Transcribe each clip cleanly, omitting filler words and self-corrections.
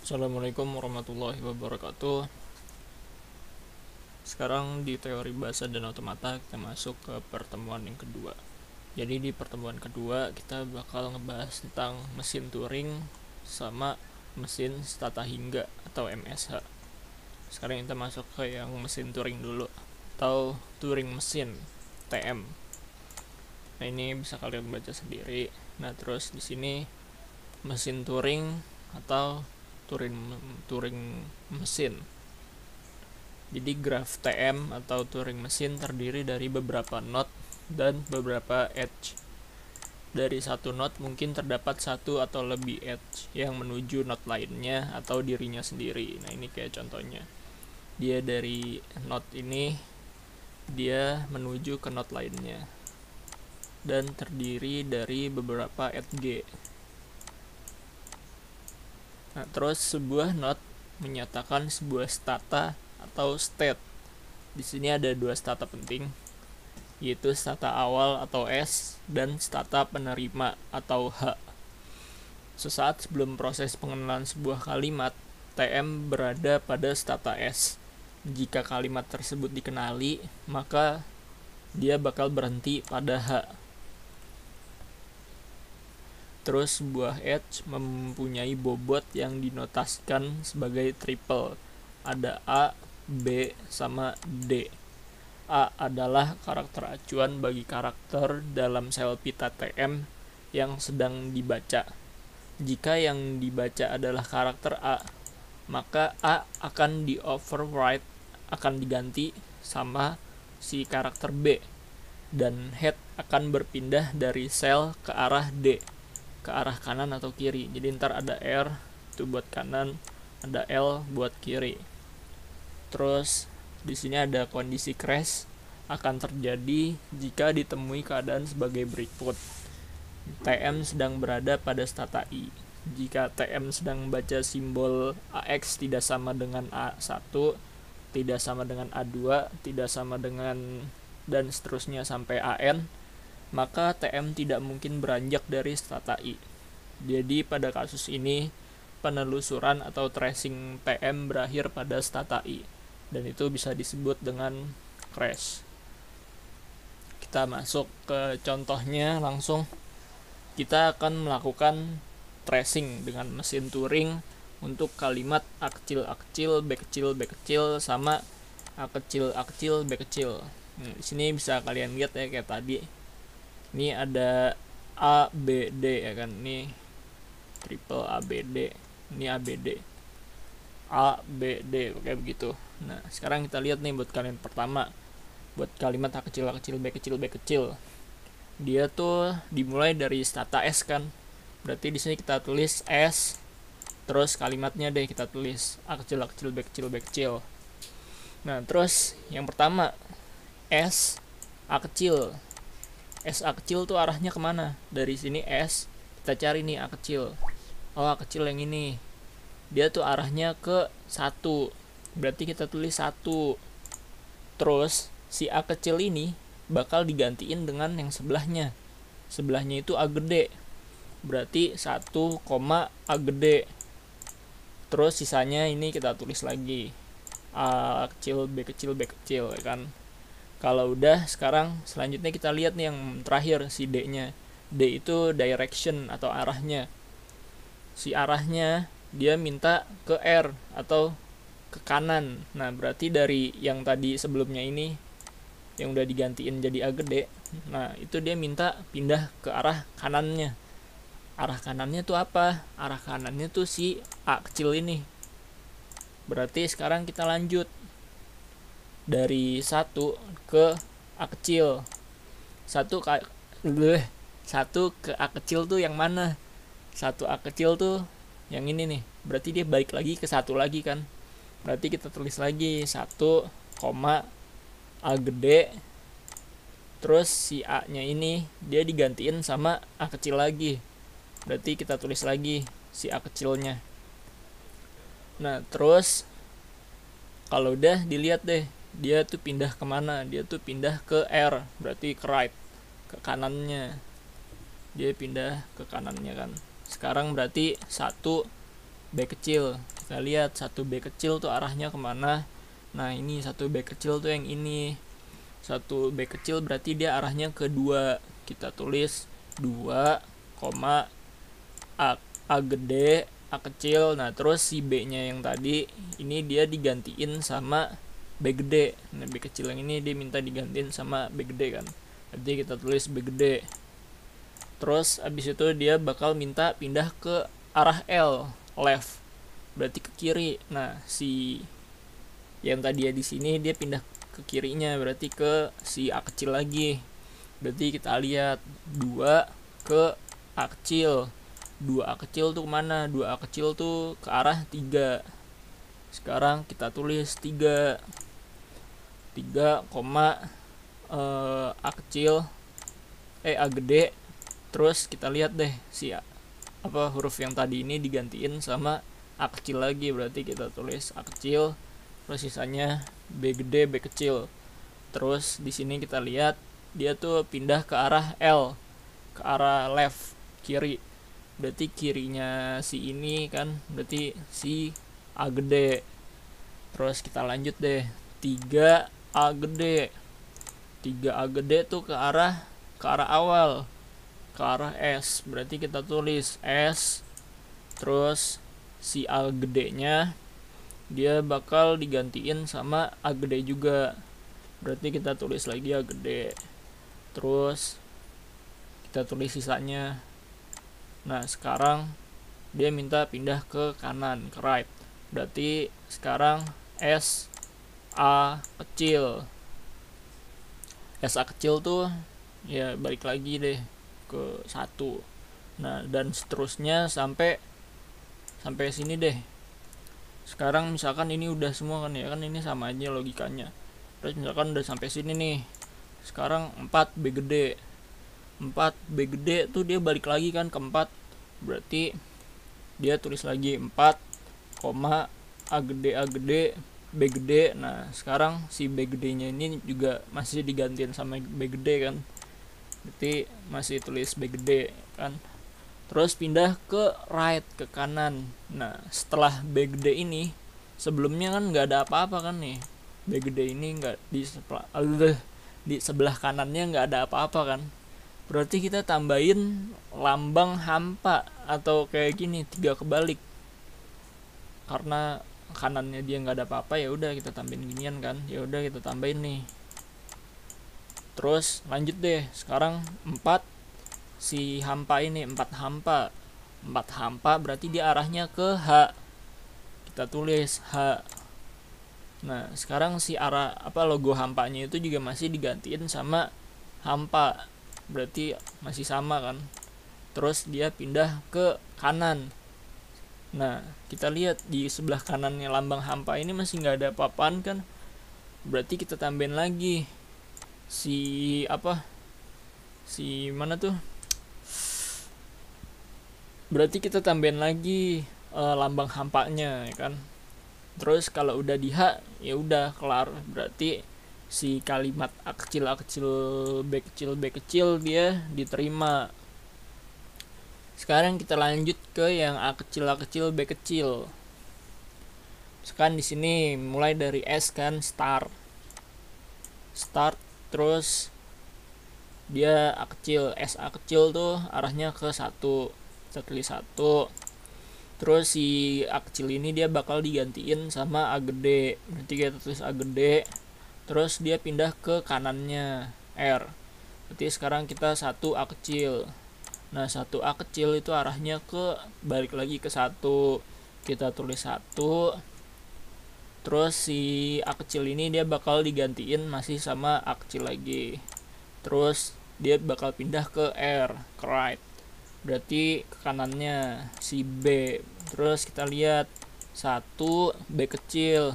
Assalamualaikum warahmatullahi wabarakatuh. Sekarang di teori bahasa dan otomata kita masuk ke pertemuan yang kedua. Jadi di pertemuan kedua kita bakal ngebahas tentang mesin Turing sama mesin Stata Hingga atau MSH. Sekarang kita masuk ke yang mesin Turing dulu atau Turing mesin TM. Nah, ini bisa kalian baca sendiri. Nah, terus di sini mesin Turing atau Turing mesin. Jadi graf TM atau Turing mesin terdiri dari beberapa node dan beberapa edge. Dari satu node mungkin terdapat satu atau lebih edge yang menuju node lainnya atau dirinya sendiri. Nah, ini kayak contohnya. Dia dari node ini dia menuju ke node lainnya. Dan terdiri dari beberapa edge. Nah, terus sebuah node menyatakan sebuah stata atau state. Di sini ada dua stata penting, yaitu stata awal atau S dan stata penerima atau H. Sesaat sebelum proses pengenalan sebuah kalimat, TM berada pada stata S. Jika kalimat tersebut dikenali, maka dia bakal berhenti pada H. Terus sebuah edge mempunyai bobot yang dinotasikan sebagai triple. Ada A, B, sama D. A adalah karakter acuan bagi karakter dalam sel pita TM yang sedang dibaca. Jika yang dibaca adalah karakter A, maka A akan di-overwrite, akan diganti sama si karakter B, dan head akan berpindah dari sel ke arah D, ke arah kanan atau kiri. Jadi ntar ada R itu buat kanan, ada L buat kiri. Terus di sini ada kondisi crash akan terjadi jika ditemui keadaan sebagai berikut. TM sedang berada pada stata I. Jika TM sedang membaca simbol AX tidak sama dengan A1, tidak sama dengan A2, tidak sama dengan dan seterusnya sampai AN, maka TM tidak mungkin beranjak dari stata I. Jadi pada kasus ini penelusuran atau tracing TM berakhir pada stata I, dan itu bisa disebut dengan crash. Kita masuk ke contohnya langsung. Kita akan melakukan tracing dengan mesin Turing untuk kalimat A kecil A kecil B kecil B kecil sama A kecil A kecil B kecil. Nah, di sini bisa kalian lihat ya kayak tadi. Ini ada A B D ya kan. Ini triple A B D. Ini A B D. A B D kayak begitu. Nah, sekarang kita lihat nih buat kalian pertama. Buat kalimat A kecil A kecil B kecil B kecil. Dia tuh dimulai dari stata S kan. Berarti di sini kita tulis S, terus kalimatnya deh kita tulis A kecil A kecil B kecil B kecil. Nah, terus yang pertama S A kecil. S A kecil tuh arahnya kemana? Dari sini S, kita cari nih A kecil. Oh, A kecil yang ini. Dia tuh arahnya ke 1. Berarti kita tulis 1. Terus si A kecil ini bakal digantiin dengan yang sebelahnya. Sebelahnya itu A gede. Berarti 1, A gede. Terus sisanya ini kita tulis lagi A kecil B kecil B kecil ya kan. Kalau udah, sekarang selanjutnya kita lihat nih yang terakhir si D-nya. D itu direction atau arahnya. Si arahnya dia minta ke R atau ke kanan. Nah, berarti dari yang tadi sebelumnya ini yang udah digantiin jadi A gede, nah itu dia minta pindah ke arah kanannya. Arah kanannya tuh apa? Arah kanannya tuh si A kecil ini. Berarti sekarang kita lanjut dari 1 ke A kecil. 1 ke A kecil tuh yang mana? 1 A kecil tuh yang ini nih. Berarti dia balik lagi ke 1 lagi kan. Berarti kita tulis lagi 1, A gede. Terus si A nya ini dia digantiin sama A kecil lagi. Berarti kita tulis lagi si A kecilnya. Nah, terus kalau udah dilihat deh, dia tuh pindah kemana? Dia tuh pindah ke R, berarti ke right, ke kanannya. Dia pindah ke kanannya kan. Sekarang berarti 1 B kecil. kita lihat 1B kecil tuh arahnya kemana. Nah ini 1B kecil tuh yang ini, 1B kecil berarti dia arahnya ke 2. Kita tulis 2, A gede, A kecil. Nah terus si B nya yang tadi ini dia digantiin sama B gede. Nah B kecil yang ini dia minta digantiin sama B gede kan, berarti kita tulis B gede. Terus abis itu dia bakal minta pindah ke arah L, left, berarti ke kiri. Nah si yang tadi ya di sini dia pindah ke kirinya, berarti ke si A kecil lagi. Berarti kita lihat 2 ke A kecil. 2A kecil tuh kemana? 2A kecil tuh ke arah 3. Sekarang kita tulis 3, A kecil, A gede. Terus kita lihat deh si huruf yang tadi ini digantiin sama A kecil lagi, berarti kita tulis A kecil. Terus sisanya B gede, B kecil. Terus di sini kita lihat dia tuh pindah ke arah L, ke arah left, kiri. Berarti kirinya si ini kan, berarti si A gede. Terus kita lanjut deh, 3A gede. 3A gede tuh ke arah awal, ke arah S. Berarti kita tulis S. Terus si A gedenya dia bakal digantiin sama A gede juga, berarti kita tulis lagi A gede. Terus kita tulis sisanya. Nah sekarang dia minta pindah ke kanan, ke right, berarti sekarang S A kecil. S A kecil tuh ya balik lagi deh ke 1. Nah dan seterusnya sampai sini deh. Sekarang misalkan ini udah semua kan ya, kan ini sama aja logikanya. Terus misalkan udah sampai sini nih, sekarang 4B gede. 4B gede tuh dia balik lagi kan ke 4, berarti dia tulis lagi 4, A gede, B gede. Nah sekarang si B gedenya ini juga masih digantiin sama B gede kan, berarti masih tulis B gede kan. Terus pindah ke right, ke kanan. Nah setelah B gede ini, sebelumnya kan nggak ada apa-apa kan nih, B gede ini nggak di sebelah kanannya nggak ada apa-apa kan, berarti kita tambahin lambang hampa atau kayak gini 3 kebalik. Karena kanannya dia nggak ada apa-apa, ya udah kita tambahin ginian kan, ya udah kita tambahin nih. Terus lanjut deh, sekarang 4 si hampa ini, 4 hampa berarti dia arahnya ke H, kita tulis H. Nah sekarang si arah logo hampanya itu juga masih digantiin sama hampa, berarti masih sama kan. Terus dia pindah ke kanan. Nah kita lihat di sebelah kanannya lambang hampa ini masih nggak ada apa-apaan kan, berarti kita tambahin lagi si mana tuh, berarti kita tambahin lagi lambang hampanya ya kan. Terus kalau udah di H ya udah kelar, berarti si kalimat A kecil B kecil dia diterima. Sekarang kita lanjut ke yang A kecil B kecil. Sekarang di sini mulai dari S kan, start, terus dia A kecil, S A kecil tuh arahnya ke 1, kita tulis 1. Terus si A kecil ini dia bakal digantiin sama A gede, berarti kita tulis A gede. Terus dia pindah ke kanannya R, berarti sekarang kita 1 A kecil. Nah 1 A kecil itu arahnya ke balik lagi ke 1, kita tulis 1. Terus si A kecil ini dia bakal digantiin masih sama A kecil lagi. Terus dia bakal pindah ke R, ke right, berarti ke kanannya si B. Terus kita lihat 1 B kecil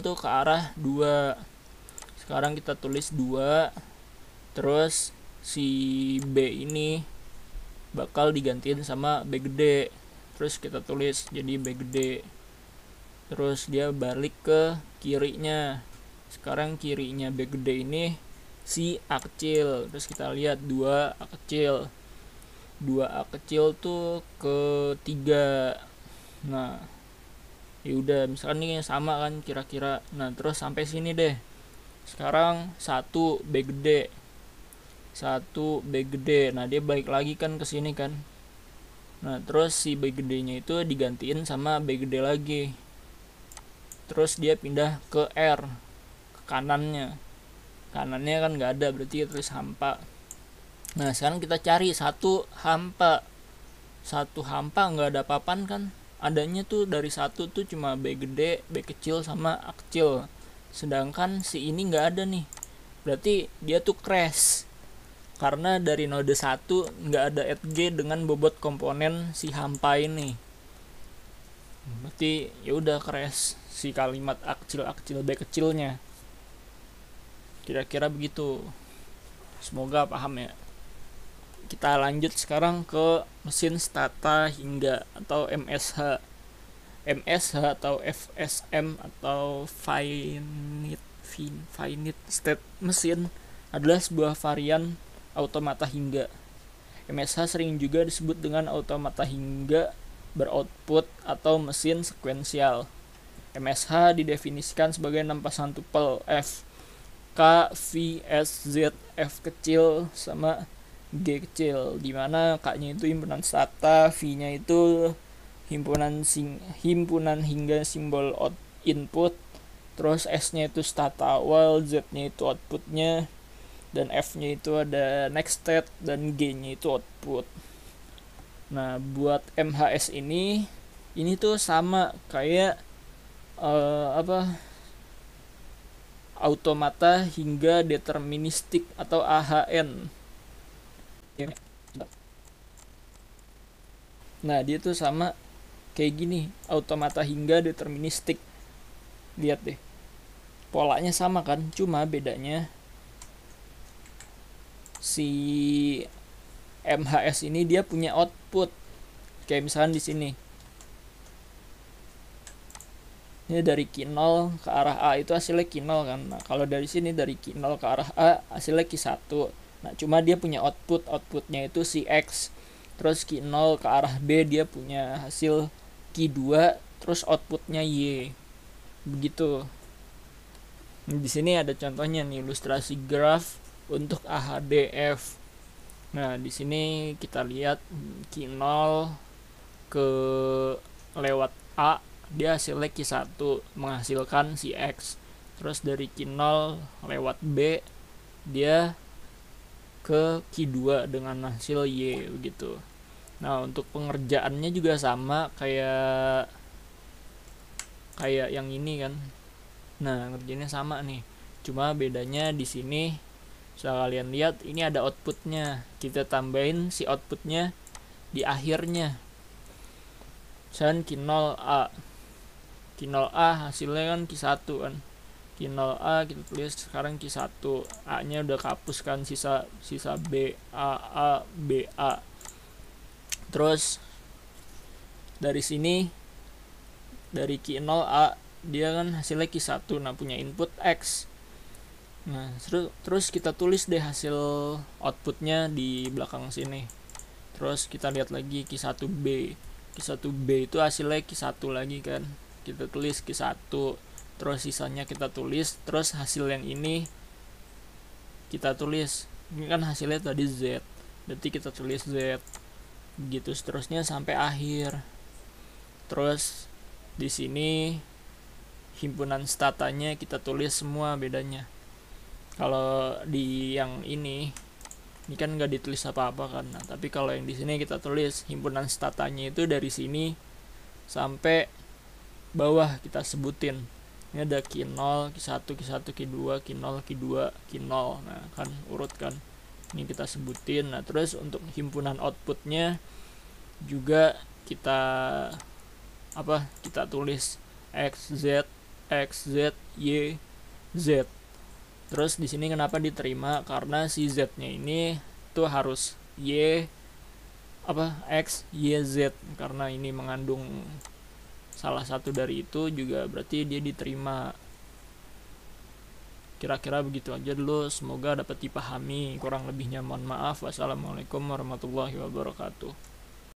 tuh ke arah 2, sekarang kita tulis 2. Terus si B ini bakal digantiin sama B gede, terus kita tulis jadi B gede. Terus dia balik ke kirinya, sekarang kirinya B gede ini si A kecil. Terus kita lihat 2 A kecil tuh ke 3, Nah, ya udah misalkan ini sama kan kira-kira. Nah, terus sampai sini deh. Sekarang 1 B gede. 1 B gede. Nah, dia balik lagi kan ke sini kan. Nah, terus si B gedenya itu digantiin sama B gede lagi. Terus dia pindah ke R, ke kanannya. Kanannya kan nggak ada, berarti tulis hampa. Nah, sekarang kita cari satu hampa. Satu hampa nggak ada papan kan. Adanya tuh dari 1 tuh cuma B gede, B kecil, sama A kecil. Sedangkan si ini nggak ada nih. Berarti dia tuh crash. Karena dari node 1 nggak ada edge dengan bobot komponen si hampa ini. Berarti ya udah crash si kalimat A kecil B kecilnya. Kira-kira begitu. Semoga paham ya. Kita lanjut sekarang ke mesin stata hingga atau MSH. MSH atau FSM atau finite state machine adalah sebuah varian automata hingga. MSH sering juga disebut dengan automata hingga beroutput atau mesin sekuensial. MSH didefinisikan sebagai 6 pasang tupel F, K, V, S, Z, F kecil sama G kecil, dimana K-nya itu himpunan stata, V-nya itu himpunan hingga simbol input, terus S-nya itu stata awal, Z-nya itu outputnya, dan F-nya itu ada next state, dan G-nya itu output. Nah, buat MHS ini tuh sama kayak automata hingga deterministik atau AHN. Nah, dia tuh sama kayak gini, automata hingga deterministik. Lihat deh, polanya sama kan, cuma bedanya si MHS ini dia punya output. Kayak misalkan di sini. Ini dari Q0 ke arah A itu hasilnya Q0 kan. Nah, kalau dari sini dari Q0 ke arah A hasilnya Q1. Nah, cuma dia punya outputnya itu si X. Terus Q0 ke arah B dia punya hasil Q2, terus outputnya Y. Begitu. Di sini ada contohnya nih, ilustrasi graf untuk AHDF. Nah, di sini kita lihat Q0 ke lewat A, dia hasilnya Q1 menghasilkan si X. Terus dari Q0 lewat B, dia ke Q2 dengan hasil Y begitu. Nah, untuk pengerjaannya juga sama kayak yang ini kan. Nah, ngerjainnya sama nih. Cuma bedanya di sini bisa kalian lihat ini ada outputnya. Kita tambahin si outputnya di akhirnya. Misalkan Q0A. Q0A hasilnya kan Q1 kan. Q0A kita tulis sekarang Q1. A-nya udah kehapus kan, sisa B, A, B, A. Terus dari sini dari Q0A dia kan hasilnya Q1, nah punya input X. Nah, terus kita tulis deh hasil outputnya di belakang sini. Terus kita lihat lagi Q1B. Q1B itu hasilnya Q1 lagi kan. Kita tulis Q1. Terus sisanya kita tulis. Terus hasil yang ini kita tulis. Ini kan hasilnya tadi Z. Berarti kita tulis Z. Begitu seterusnya sampai akhir. Terus di sini himpunan statanya kita tulis semua bedanya. Kalau di yang ini kan nggak ditulis apa-apa kan. Nah, tapi kalau yang di sini kita tulis himpunan statanya itu dari sini sampai bawah kita sebutin. Ini ada Q0, Q1, Q1, Q2, Q0, Q2, Q0. Nah, kan urut kan. Ini kita sebutin. Nah, terus untuk himpunan outputnya juga kita tulis X, Z, Y, Z. Terus di sini kenapa diterima? Karena si Z-nya ini tuh harus X, Y, Z. Karena ini mengandung salah satu dari itu juga berarti dia diterima. Kira-kira begitu aja dulu. Semoga dapat dipahami. Kurang lebihnya mohon maaf. Wassalamualaikum warahmatullahi wabarakatuh.